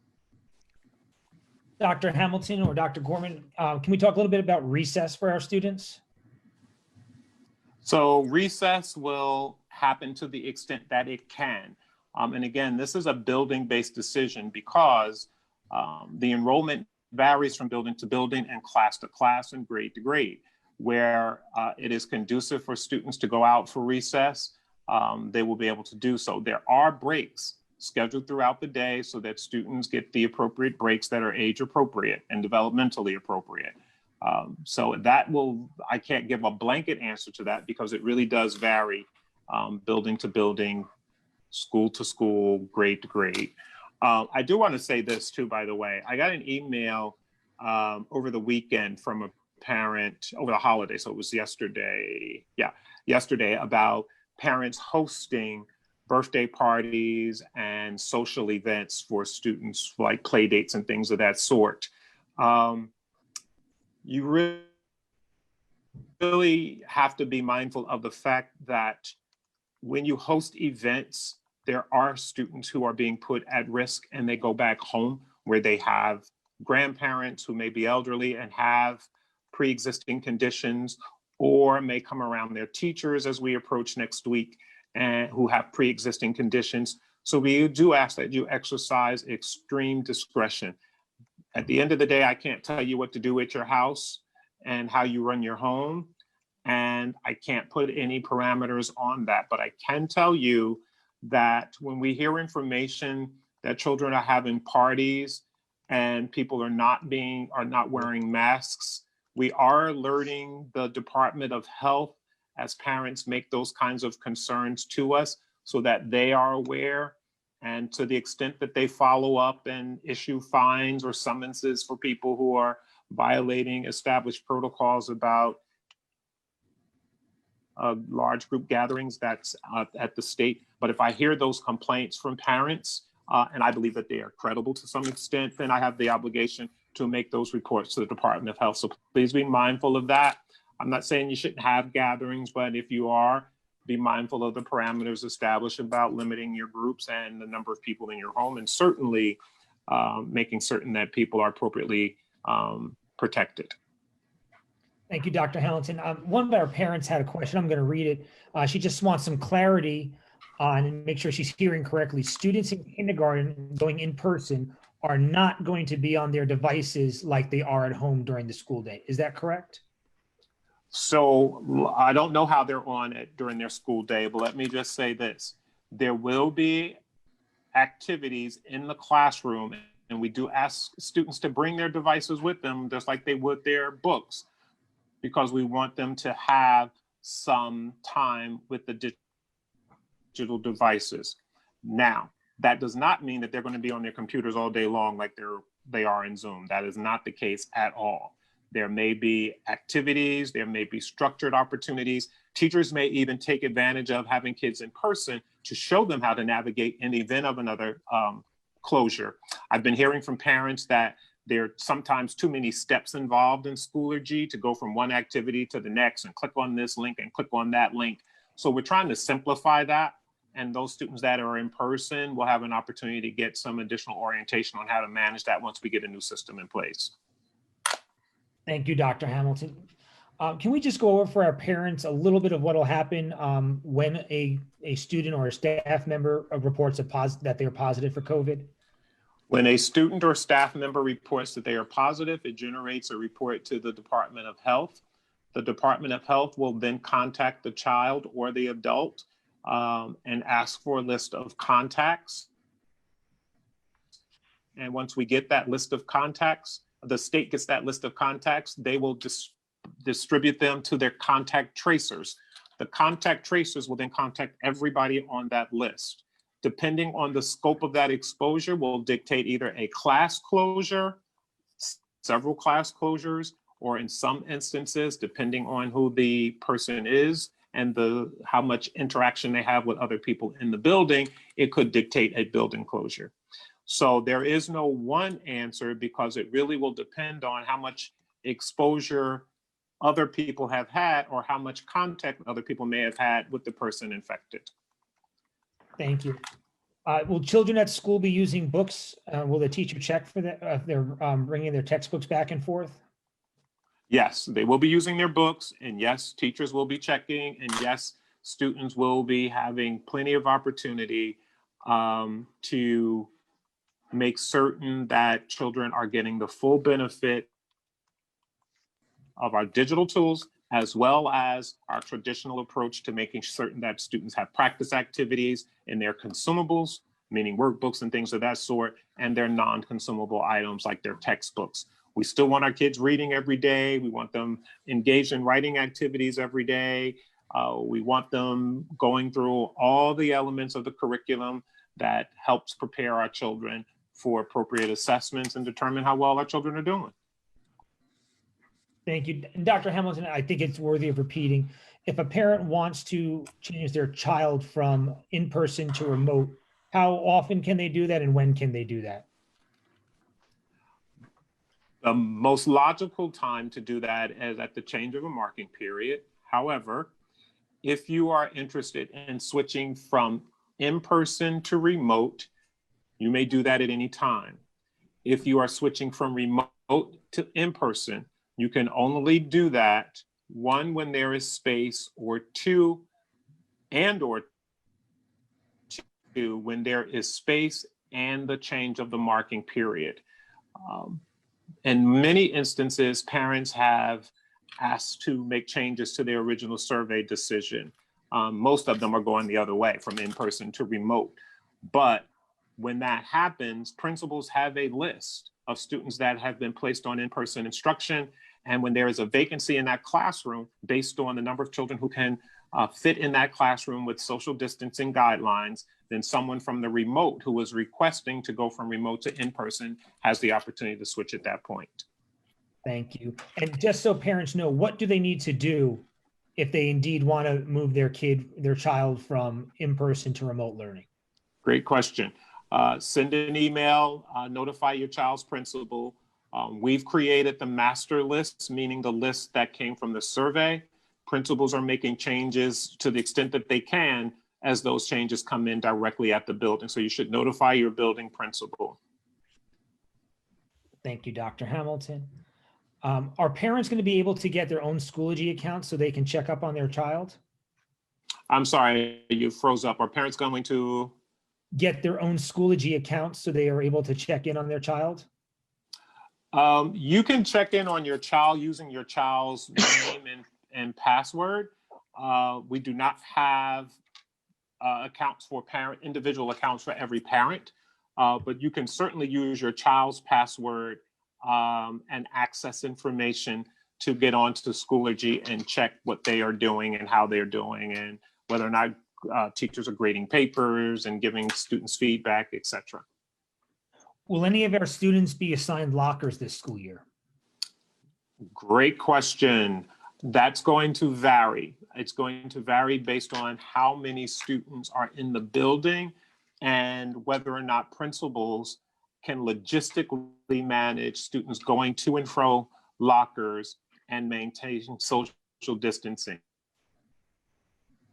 Dr. Hamilton or Dr. Gorman, can we talk a little bit about recess for our students? So recess will happen to the extent that it can. And again, this is a building-based decision because the enrollment varies from building to building and class to class and grade to grade. Where it is conducive for students to go out for recess, they will be able to do so. There are breaks scheduled throughout the day so that students get the appropriate breaks that are age appropriate and developmentally appropriate. So that will, I can't give a blanket answer to that because it really does vary building to building, school to school, grade to grade. I do want to say this too, by the way. I got an email over the weekend from a parent over the holiday. So it was yesterday. Yeah, yesterday, about parents hosting birthday parties and social events for students, like play dates and things of that sort. You really have to be mindful of the fact that when you host events, there are students who are being put at risk and they go back home where they have grandparents who may be elderly and have pre-existing conditions, or may come around their teachers as we approach next week and who have pre-existing conditions. So we do ask that you exercise extreme discretion. At the end of the day, I can't tell you what to do at your house and how you run your home. And I can't put any parameters on that, but I can tell you that when we hear information that children are having parties and people are not wearing masks, we are alerting the Department of Health as parents make those kinds of concerns to us so that they are aware. And to the extent that they follow up and issue fines or summonses for people who are violating established protocols about large group gatherings, that's at the state. But if I hear those complaints from parents, and I believe that they are credible to some extent, then I have the obligation to make those reports to the Department of Health. So please be mindful of that. I'm not saying you shouldn't have gatherings, but if you are, be mindful of the parameters established about limiting your groups and the number of people in your home, and certainly making certain that people are appropriately protected. Thank you, Dr. Hamilton. One of our parents had a question. I'm going to read it. She just wants some clarity on and make sure she's hearing correctly. Students in kindergarten going in person are not going to be on their devices like they are at home during the school day. Is that correct? So I don't know how they're on it during their school day, but let me just say this. There will be activities in the classroom, and we do ask students to bring their devices with them, just like they would their books, because we want them to have some time with the digital devices. Now, that does not mean that they're going to be on their computers all day long like they are in Zoom. That is not the case at all. There may be activities, there may be structured opportunities. Teachers may even take advantage of having kids in person to show them how to navigate in the event of another closure. I've been hearing from parents that there are sometimes too many steps involved in Schoology to go from one activity to the next and click on this link and click on that link. So we're trying to simplify that. And those students that are in person will have an opportunity to get some additional orientation on how to manage that once we get a new system in place. Thank you, Dr. Hamilton. Can we just go over for our parents a little bit of what will happen when a student or a staff member reports that they're positive for COVID? When a student or staff member reports that they are positive, it generates a report to the Department of Health. The Department of Health will then contact the child or the adult and ask for a list of contacts. And once we get that list of contacts, the state gets that list of contacts, they will distribute them to their contact tracers. The contact tracers will then contact everybody on that list. Depending on the scope of that exposure will dictate either a class closure, several class closures, or in some instances, depending on who the person is and how much interaction they have with other people in the building, it could dictate a building closure. So there is no one answer because it really will depend on how much exposure other people have had or how much contact other people may have had with the person infected. Thank you. Will children at school be using books? Will the teacher check for that if they're bringing their textbooks back and forth? Yes, they will be using their books, and yes, teachers will be checking, and yes, students will be having plenty of opportunity to make certain that children are getting the full benefit of our digital tools, as well as our traditional approach to making certain that students have practice activities in their consumables, meaning workbooks and things of that sort, and their non-consumable items like their textbooks. We still want our kids reading every day. We want them engaged in writing activities every day. We want them going through all the elements of the curriculum that helps prepare our children for appropriate assessments and determine how well our children are doing. Thank you. And Dr. Hamilton, I think it's worthy of repeating. If a parent wants to change their child from in-person to remote, how often can they do that and when can they do that? The most logical time to do that is at the change of a marking period. However, if you are interested in switching from in-person to remote, you may do that at any time. If you are switching from remote to in-person, you can only do that, one, when there is space, or two, when there is space and the change of the marking period. In many instances, parents have asked to make changes to their original survey decision. Most of them are going the other way, from in-person to remote. But when that happens, principals have a list of students that have been placed on in-person instruction. And when there is a vacancy in that classroom, based on the number of children who can fit in that classroom with social distancing guidelines, then someone from the remote who is requesting to go from remote to in-person has the opportunity to switch at that point. Thank you. And just so parents know, what do they need to do if they indeed want to move their child from in-person to remote learning? Great question. Send an email, notify your child's principal. We've created the master list, meaning the list that came from the survey. Principals are making changes to the extent that they can as those changes come in directly at the building. So you should notify your building principal. Thank you, Dr. Hamilton. Are parents going to be able to get their own Schoology account so they can check up on their child? I'm sorry, you froze up. Are parents going to get their own Schoology account so they are able to check in on their child? You can check in on your child using your child's name and password. We do not have accounts for individual accounts for every parent, but you can certainly use your child's password and access information to get onto Schoology and check what they are doing and how they're doing and whether or not teachers are grading papers and giving students feedback, etc. Will any of our students be assigned lockers this school year? Great question. That's going to vary. It's going to vary based on how many students are in the building and whether or not principals can logistically manage students going to and fro lockers and maintain social distancing.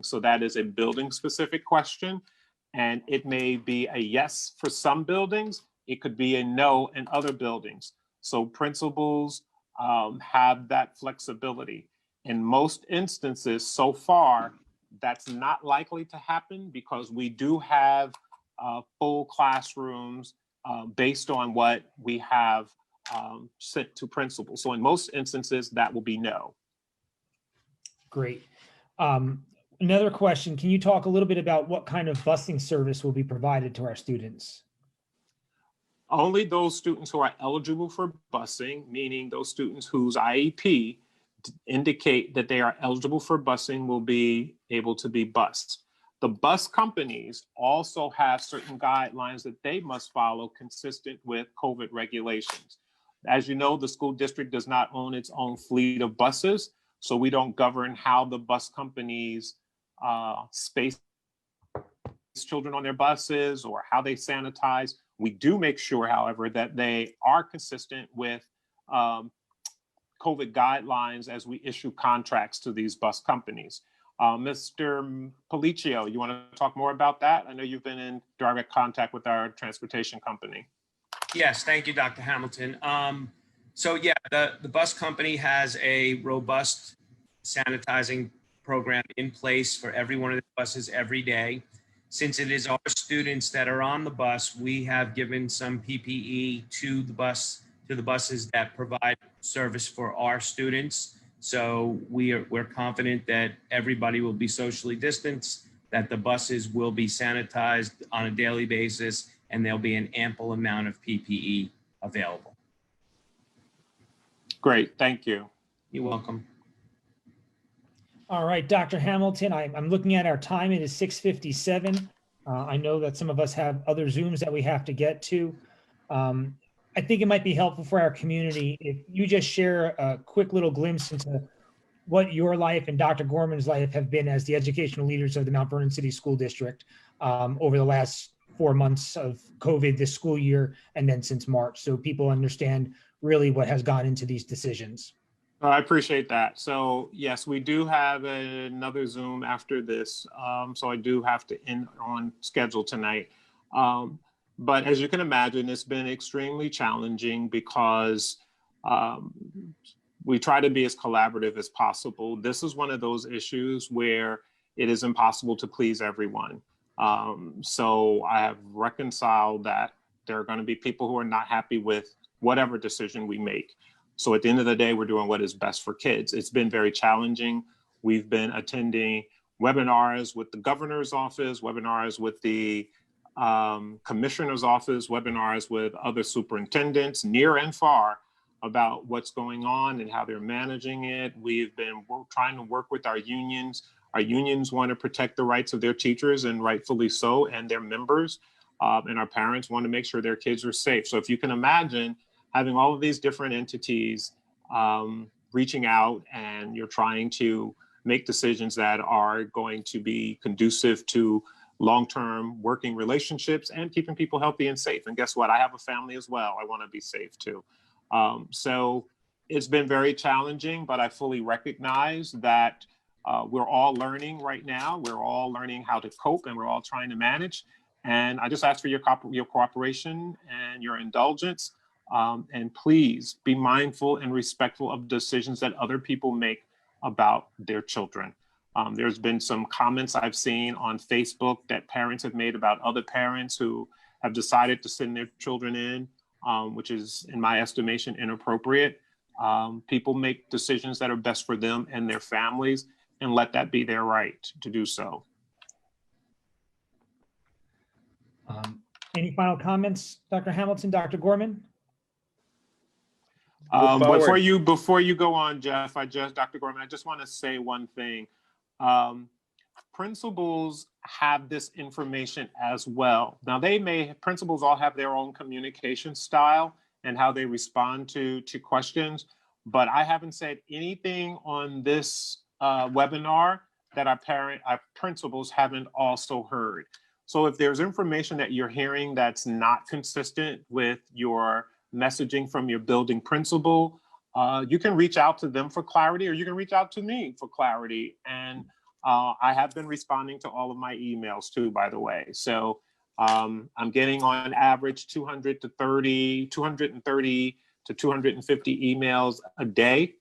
So that is a building specific question, and it may be a yes for some buildings. It could be a no in other buildings. So principals have that flexibility. In most instances so far, that's not likely to happen because we do have full classrooms based on what we have sent to principals. So in most instances, that will be no. Great. Another question, can you talk a little bit about what kind of busing service will be provided to our students? Only those students who are eligible for busing, meaning those students whose IEP indicate that they are eligible for busing, will be able to be bused. The bus companies also have certain guidelines that they must follow consistent with COVID regulations. As you know, the school district does not own its own fleet of buses, so we don't govern how the bus companies space children on their buses or how they sanitize. We do make sure, however, that they are consistent with COVID guidelines as we issue contracts to these bus companies. Mr. Policio, you want to talk more about that? I know you've been in direct contact with our transportation company. Yes, thank you, Dr. Hamilton. So yeah, the bus company has a robust sanitizing program in place for every one of the buses every day. Since it is our students that are on the bus, we have given some PPE to the buses that provide service for our students. So we're confident that everybody will be socially distanced, that the buses will be sanitized on a daily basis, and there'll be an ample amount of PPE available. Great, thank you. You're welcome. All right, Dr. Hamilton, I'm looking at our time. It is 6:57. I know that some of us have other Zooms that we have to get to. I think it might be helpful for our community if you just share a quick little glimpse into what your life and Dr. Gorman's life have been as the educational leaders of the Mount Vernon City School District over the last 4 months of COVID this school year, and then since March, so people understand really what has gone into these decisions. I appreciate that. So yes, we do have another Zoom after this. So I do have to end on schedule tonight. But as you can imagine, it's been extremely challenging because we try to be as collaborative as possible. This is one of those issues where it is impossible to please everyone. So I have reconciled that there are going to be people who are not happy with whatever decision we make. So at the end of the day, we're doing what is best for kids. It's been very challenging. We've been attending webinars with the governor's office, webinars with the commissioner's office, webinars with other superintendents near and far about what's going on and how they're managing it. We've been trying to work with our unions. Our unions want to protect the rights of their teachers, and rightfully so, and their members. And our parents want to make sure their kids are safe. So if you can imagine having all of these different entities reaching out, and you're trying to make decisions that are going to be conducive to long-term working relationships and keeping people healthy and safe. And guess what? I have a family as well. I want to be safe too. So it's been very challenging, but I fully recognize that we're all learning right now. We're all learning how to cope, and we're all trying to manage. And I just ask for your cooperation and your indulgence. And please be mindful and respectful of decisions that other people make about their children. There's been some comments I've seen on Facebook that parents have made about other parents who have decided to send their children in, which is, in my estimation, inappropriate. People make decisions that are best for them and their families, and let that be their right to do so. Any final comments, Dr. Hamilton, Dr. Gorman? Before you go on, Jeff, Dr. Gorman, I just want to say one thing. Principals have this information as well. Now, principals all have their own communication style and how they respond to questions, but I haven't said anything on this webinar that our principals haven't also heard. So if there's information that you're hearing that's not consistent with your messaging from your building principal, you can reach out to them for clarity, or you can reach out to me for clarity. And I have been responding to all of my emails too, by the way. So I'm getting on average 230 to 250 emails a day.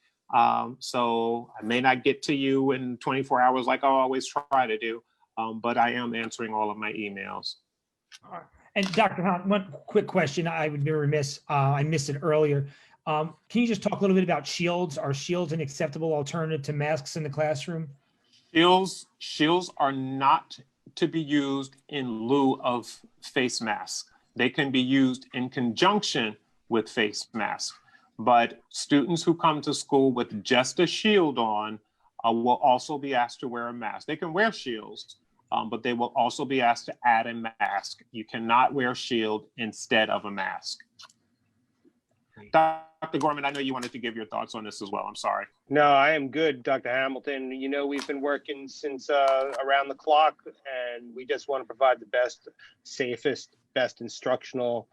So I may not get to you in 24 hours like I always try to do, but I am answering all of my emails. And Dr. Hamilton, one quick question. I would be remiss. I missed it earlier. Can you just talk a little bit about shields? Are shields an acceptable alternative to masks in the classroom? Shields are not to be used in lieu of face masks. They can be used in conjunction with face masks. But students who come to school with just a shield on will also be asked to wear a mask. They can wear shields, but they will also be asked to add a mask. You cannot wear a shield instead of a mask. Dr. Gorman, I know you wanted to give your thoughts on this as well. I'm sorry. No, I am good, Dr. Hamilton. You know, we've been working since around the clock, and we just want to provide the best, safest, best instructional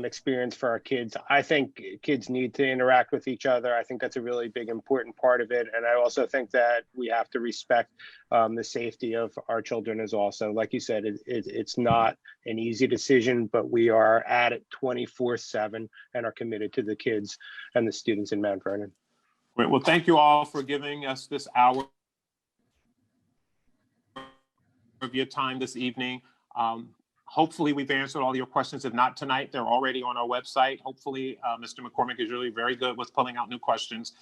experience for our kids. I think kids need to interact with each other. I think that's a really big, important part of it. And I also think that we have to respect the safety of our children as also. Like you said, it's not an easy decision, but we are at it 24/7 and are committed to the kids and the students in Mount Vernon. Great. Well, thank you all for giving us this hour of your time this evening. Hopefully we've answered all your questions. If not tonight, they're already on our website. Hopefully, Mr. McCormick is really very good with pulling out new questions.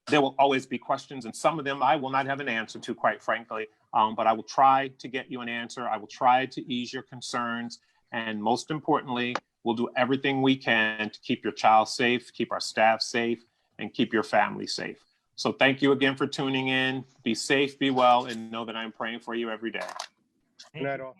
There will always be questions, and some of them I will not have an answer to, quite frankly, but I will try to get you an answer. I will try to ease your concerns. And most importantly, we'll do everything we can to keep your child safe, keep our staff safe, and keep your family safe. So thank you again for tuning in. Be safe, be well, and know that I'm praying for you every day. Thank Good night, you. all.